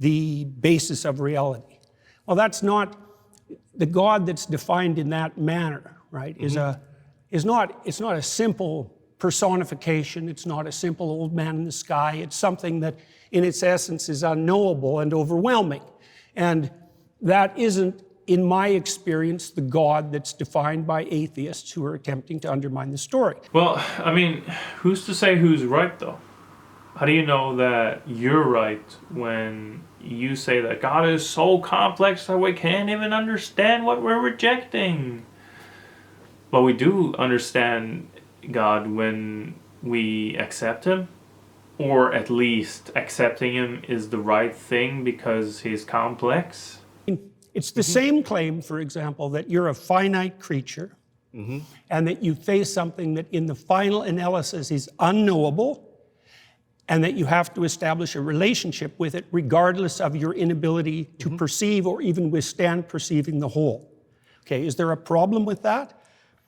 the basis of reality. Well, that's not the God that's defined in that manner, right? It's not a simple personification. It's not a simple old man in the sky. It's something that in its essence is unknowable and overwhelming. And that isn't, in my experience, the God that's defined by atheists who are attempting to undermine the story. Well, I mean, who's to say who's right, though? How do you know that you're right when you say that God is so complex that we can't even understand what we're rejecting? Well, we do understand God when we accept Him, or at least accepting Him is the right thing because He's complex. It's the same claim, for example, that you're a finite creature and that you face something that in the final analysis is unknowable, and that you have to establish a relationship with it regardless of your inability to perceive or even withstand perceiving the whole. Okay, is there a problem with that?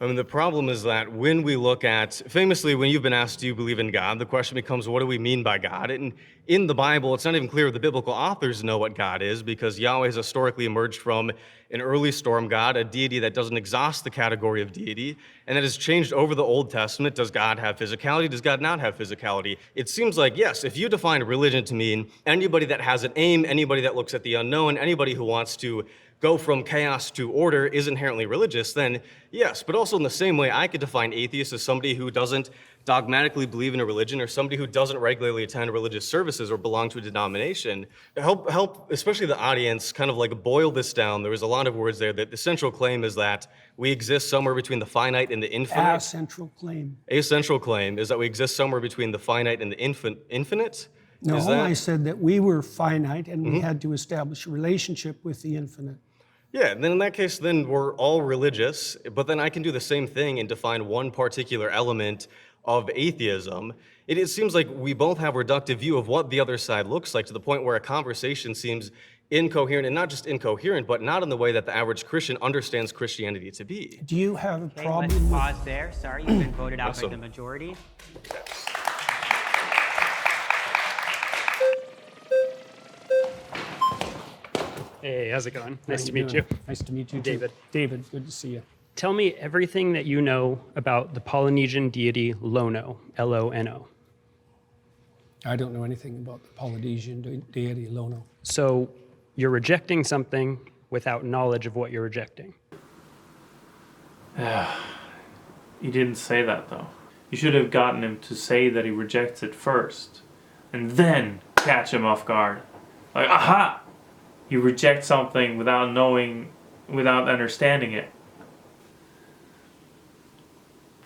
I mean, the problem is that when we look at, famously, when you've been asked, do you believe in God, the question becomes, what do we mean by God? And in the Bible, it's not even clear the biblical authors know what God is, because Yahweh has historically emerged from an early storm god, a deity that doesn't exhaust the category of deity, and that has changed over the Old Testament. Does God have physicality? Does God not have physicality? It seems like, yes, if you define religion to mean anybody that has an aim, anybody that looks at the unknown, anybody who wants to go from chaos to order is inherently religious, then yes. But also in the same way, I could define atheist as somebody who doesn't dogmatically believe in a religion, or somebody who doesn't regularly attend religious services or belong to a denomination. To help especially the audience kind of like boil this down, there was a lot of words there. That the central claim is that we exist somewhere between the finite and the infinite. A central claim. A central claim is that we exist somewhere between the finite and the infinite. No, I said that we were finite and we had to establish a relationship with the infinite. Yeah, then in that case, then we're all religious, but then I can do the same thing and define one particular element of atheism. It seems like we both have a reductive view of what the other side looks like, to the point where a conversation seems incoherent, and not just incoherent, but not in the way that the average Christian understands Christianity to be. Do you have a problem let's with... pause there. Sorry, you've been voted out by the majority. Hey, how's it going? Nice to meet you. Nice to meet you, too. David. David, good to see you. Tell me everything that you know about the Polynesian deity Lono, L-O-N-O. I don't know anything about the Polynesian deity Lono. So you're rejecting something without knowledge of what you're rejecting. You didn't say that, though. You should have gotten him to say that he rejects it first, and then catch him off guard. Like, aha! You reject something without knowing, without understanding it.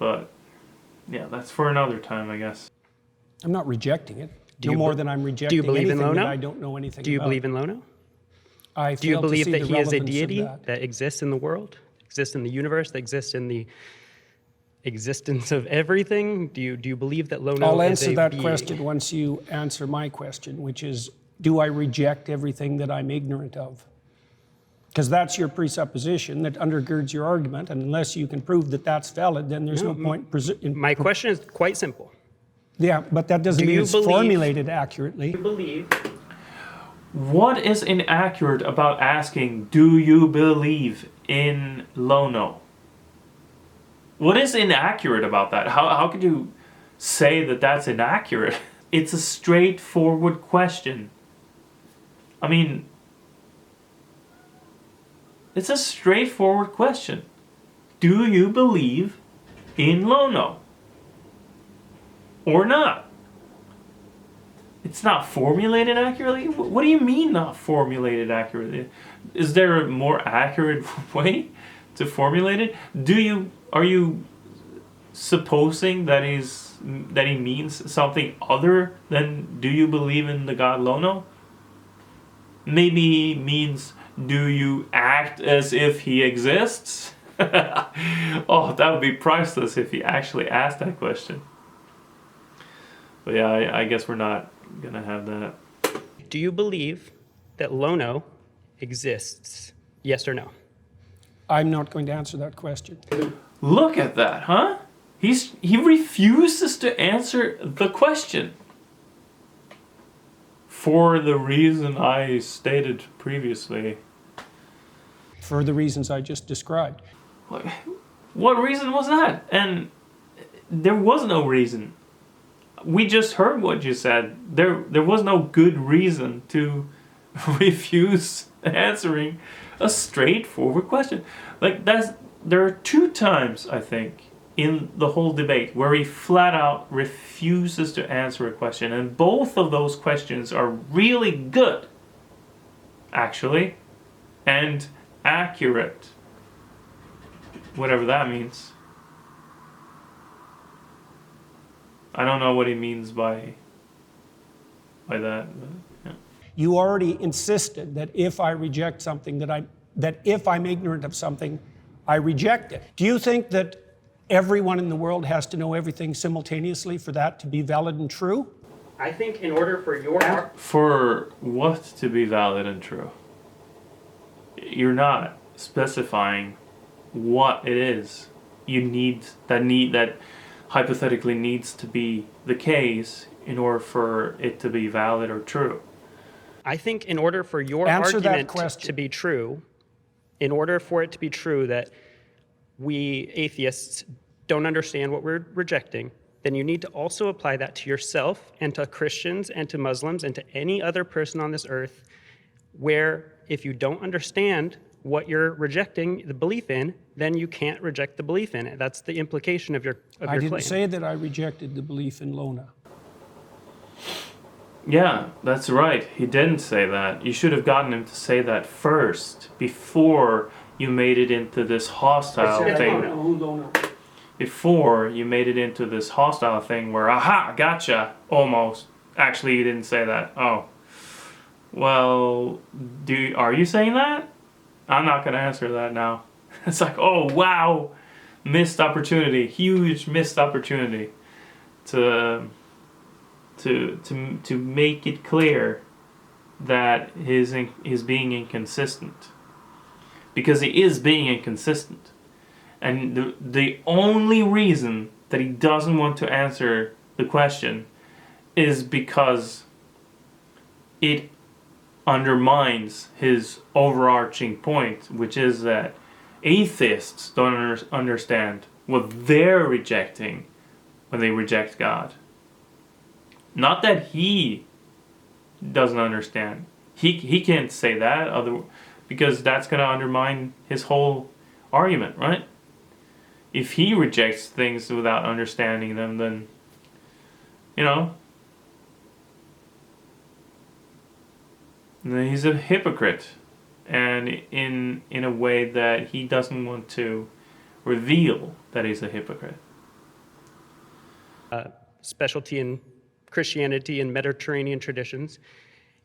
But, yeah, that's for another time, I guess. I'm not rejecting it. No more than I'm rejecting do you believe anything in Lono? that I don't know anything about. Do you believe in Lono? Do you believe that he is a deity that exists in the world, exists in the universe, that exists in the existence of everything? Do you believe that Lono is a being? I'll answer that question once you answer my question, which is, do I reject everything that I'm ignorant of? Because that's your presupposition that undergirds your argument, and unless you can prove that that's valid, then there's no point. My question is quite simple. Yeah, but that doesn't mean it's formulated accurately. Do you believe? What is inaccurate about asking, do you believe in Lono? What is inaccurate about that? How could you say that that's inaccurate? It's a straightforward question. I mean, it's a straightforward question. Do you believe in Lono? Or not? It's not formulated accurately? What do you mean not formulated accurately? Is there a more accurate way to formulate it? Are you supposing that he means something other than do you believe in the god Lono? Maybe he means, do you act as if he exists? Oh, that would be priceless if he actually asked that question. But yeah, I guess we're not going to have that. Do you believe that Lono exists? Yes or no? I'm not going to answer that question. Look at that, huh? He refuses to answer the question. For the reason I stated previously. For the reasons I just described. What reason was that? And there was no reason. We just heard what you said. There was no good reason to refuse answering a straightforward question. Like there are 2 times, I think, in the whole debate where he flat out refuses to answer a question, and both of those questions are really good, actually, and accurate, whatever that means. I don't know what he means by that. But, yeah. You already insisted that if I reject something, that if I'm ignorant of something, I reject it. Do you think that everyone in the world has to know everything simultaneously for that to be valid and true? I think in order for your For what to be valid and true? You're not specifying what it is you need that hypothetically needs to be the case in order for it to be valid or true. I think in order for your Answer that argument question. to be true, in order for it to be true that we atheists don't understand what we're rejecting, then you need to also apply that to yourself and to Christians and to Muslims and to any other person on this earth, where if you don't understand what you're rejecting the belief in, then you can't reject the belief in it. That's the implication of your I claim. didn't say that I rejected the belief in Lona. Yeah, that's right. He didn't say that. You should have gotten him to say that first, before you made it into this hostile thing. Before you made it into this hostile thing where, aha, gotcha, almost. Actually, you didn't say that. Oh. Well, are you saying that? I'm not going to answer that now. It's like, oh, wow, missed opportunity, huge missed opportunity to make it clear that he's being inconsistent. Because he is being inconsistent. And the only reason that he doesn't want to answer the question is because it undermines his overarching point, which is that atheists don't understand what they're rejecting when they reject God. Not that he doesn't understand. He can't say that because that's going to undermine his whole argument, right? If he rejects things without understanding them, then, then he's a hypocrite. And in a way that he doesn't want to reveal that he's a hypocrite. Specialty in Christianity and Mediterranean traditions.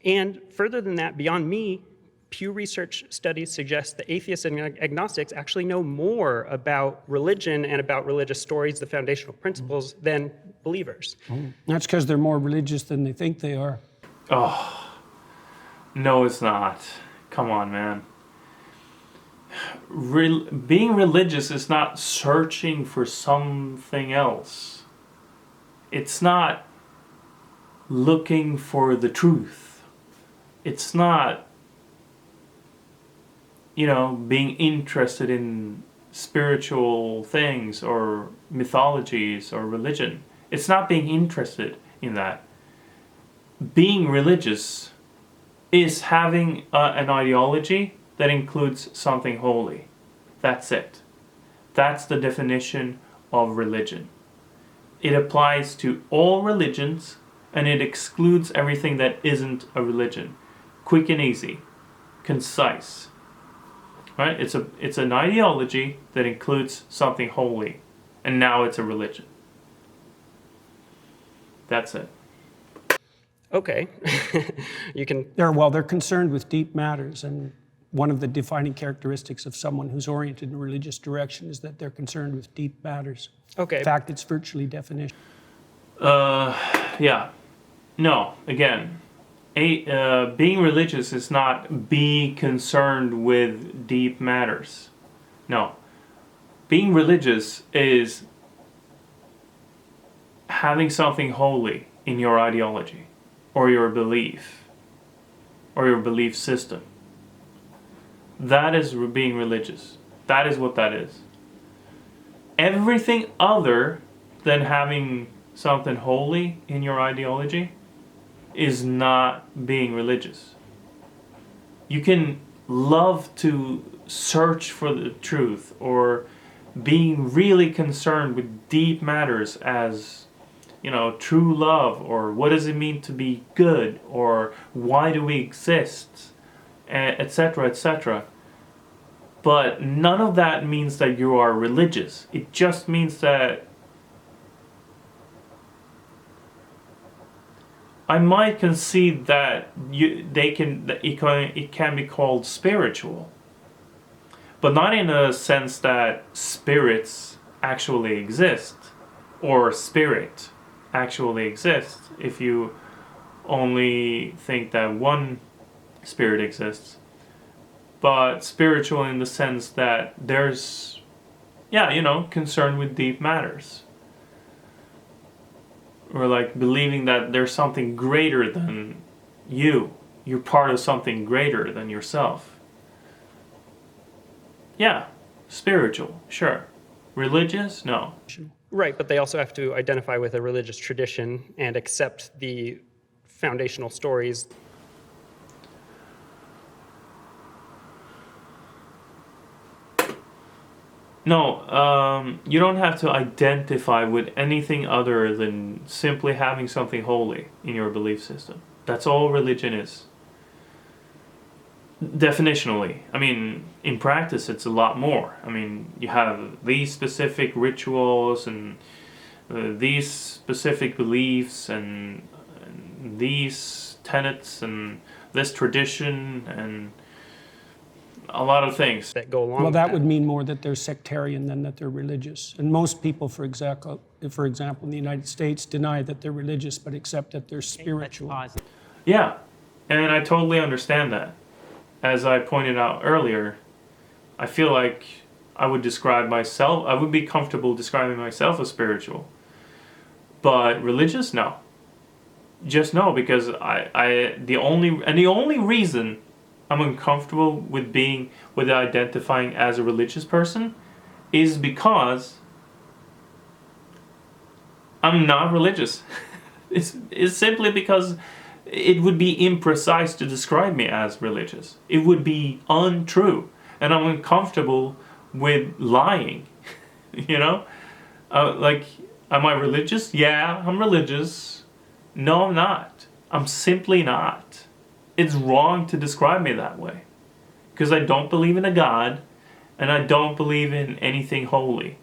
And further than that, beyond me, Pew Research studies suggest that atheists and agnostics actually know more about religion and about religious stories, the foundational principles, than believers. That's because they're more religious than they think they are. Oh, no, it's not. Come on, man. Being religious is not searching for something else. It's not looking for the truth. It's not, being interested in spiritual things or mythologies or religion. It's not being interested in that. Being religious is having an ideology that includes something holy. That's it. That's the definition of religion. It applies to all religions, and it excludes everything that isn't a religion. Quick and easy. Concise. Right? It's an ideology that includes something holy, and now it's a religion. That's it. Okay, you can. They're concerned with deep matters, and one of the defining characteristics of someone who's oriented in a religious direction is that they're concerned with deep matters. Okay. In fact, it's virtually definition. Yeah. No, again, being religious is not be concerned with deep matters. No. Being religious is having something holy in your ideology or your belief. or your belief system. That is being religious. That is what that is. Everything other than having something holy in your ideology is not being religious. You can love to search for the truth, or being really concerned with deep matters as, true love, or what does it mean to be good, or why do we exist, etc., etc. But none of that means that you are religious. It just means that I might concede that it can be called spiritual, but not in a sense that spirits actually exist, or spirit actually exists. If you only think that one spirit exists, but spiritual in the sense that there's, concern with deep matters. Or like believing that there's something greater than you. You're part of something greater than yourself. Yeah, spiritual, sure. Religious? No. Right, but they also have to identify with a religious tradition and accept the foundational stories. No, you don't have to identify with anything other than simply having something holy in your belief system. That's all religion is. Definitionally. I mean, in practice, it's a lot more. I mean, you have these specific rituals and these specific beliefs and these tenets and this tradition and a lot of things that go along Well, with that would mean more that they're sectarian than that they're religious. And most people, for example, in the United States, deny that they're religious but accept that they're spiritual. Let's pause. Yeah, and I totally understand that. As I pointed out earlier, I feel like I would be comfortable describing myself as spiritual. But religious, no. Just no, because the only reason I'm uncomfortable with identifying as a religious person is because I'm not religious. It's simply because it would be imprecise to describe me as religious. It would be untrue. And I'm uncomfortable with lying. Am I religious? Yeah, I'm religious. No, I'm not. I'm simply not. It's wrong to describe me that way. Because I don't believe in a God, and I don't believe in anything holy.